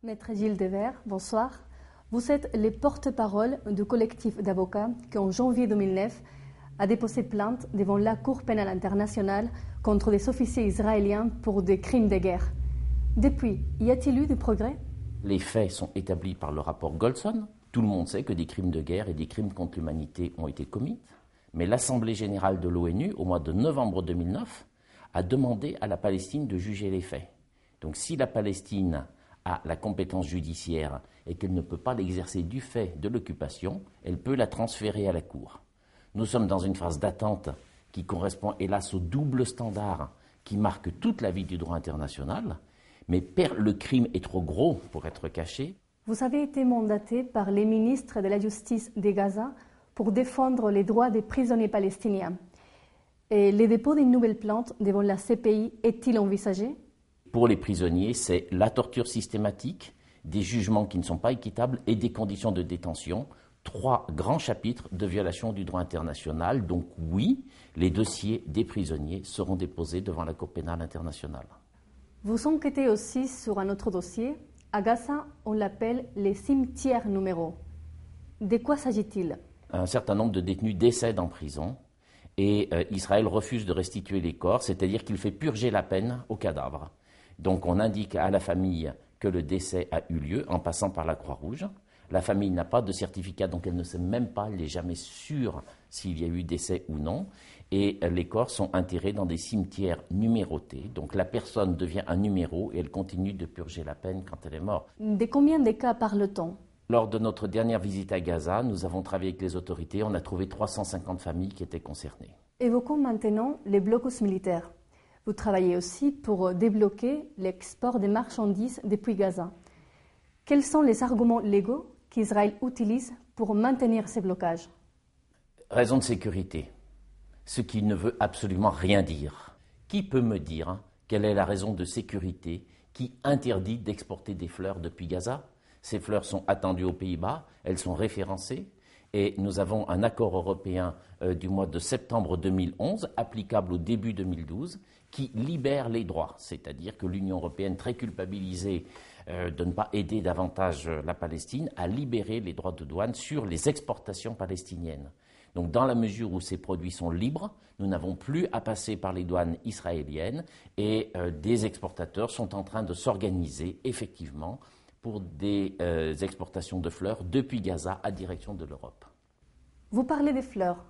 Maître Gilles Devers, bonsoir. Vous êtes le porte-parole du collectif d'avocats qui, en janvier 2009, a déposé plainte devant la Cour pénale internationale contre des officiers israéliens pour des crimes de guerre. Depuis, y a-t-il eu des progrès? Les faits sont établis par le rapport Goldson. Tout le monde sait que des crimes de guerre et des crimes contre l'humanité ont été commis. Mais l'Assemblée générale de l'ONU, au mois de novembre 2009, a demandé à la Palestine de juger les faits. Donc si la Palestine a la compétence judiciaire et qu'elle ne peut pas l'exercer du fait de l'occupation, elle peut la transférer à la Cour. Nous sommes dans une phase d'attente qui correspond hélas au double standard qui marque toute la vie du droit international, mais le crime est trop gros pour être caché. Vous avez été mandaté par les ministres de la Justice de Gaza pour défendre les droits des prisonniers palestiniens. Et le dépôt d'une nouvelle plainte devant la CPI est-il envisagé? Pour les prisonniers, c'est la torture systématique, des jugements qui ne sont pas équitables et des conditions de détention. 3 grands chapitres de violation du droit international. Donc oui, les dossiers des prisonniers seront déposés devant la Cour pénale internationale. Vous enquêtez aussi sur un autre dossier. À Gaza, on l'appelle les cimetières numéraux. De quoi s'agit-il? Un certain nombre de détenus décèdent en prison et Israël refuse de restituer les corps, c'est-à-dire qu'il fait purger la peine aux cadavres. Donc on indique à la famille que le décès a eu lieu en passant par la Croix-Rouge. La famille n'a pas de certificat, donc elle ne sait même pas, elle n'est jamais sûre s'il y a eu décès ou non. Et les corps sont enterrés dans des cimetières numérotés. Donc la personne devient un numéro et elle continue de purger la peine quand elle est morte. De combien de cas parle-t-on? Lors de notre dernière visite à Gaza, nous avons travaillé avec les autorités. On a trouvé 350 familles qui étaient concernées. Évoquons maintenant les blocus militaires. Vous travaillez aussi pour débloquer l'export des marchandises depuis Gaza. Quels sont les arguments légaux qu'Israël utilise pour maintenir ces blocages? Raison de sécurité, ce qui ne veut absolument rien dire. Qui peut me dire quelle est la raison de sécurité qui interdit d'exporter des fleurs depuis Gaza? Ces fleurs sont attendues aux Pays-Bas, elles sont référencées. Et nous avons un accord européen du mois de septembre 2011, applicable au début 2012, qui libère les droits. C'est-à-dire que l'Union européenne, très culpabilisée de ne pas aider davantage la Palestine, a libéré les droits de douane sur les exportations palestiniennes. Donc dans la mesure où ces produits sont libres, nous n'avons plus à passer par les douanes israéliennes et des exportateurs sont en train de s'organiser effectivement pour des exportations de fleurs depuis Gaza à direction de l'Europe. Vous parlez des fleurs.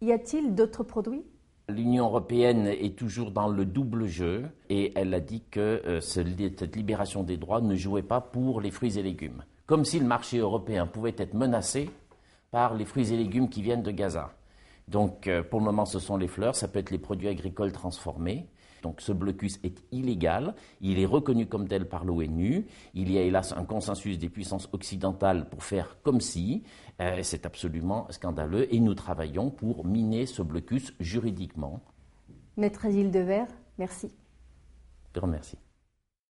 Y a-t-il d'autres produits? L'Union européenne est toujours dans le double jeu et elle a dit que cette libération des droits ne jouait pas pour les fruits et légumes. Comme si le marché européen pouvait être menacé par les fruits et légumes qui viennent de Gaza. Donc pour le moment ce sont les fleurs, ça peut être les produits agricoles transformés. Donc ce blocus est illégal, il est reconnu comme tel par l'ONU, il y a hélas un consensus des puissances occidentales pour faire comme si, c'est absolument scandaleux et nous travaillons pour miner ce blocus juridiquement. Maître Gilles Devers, merci. Je te remercie.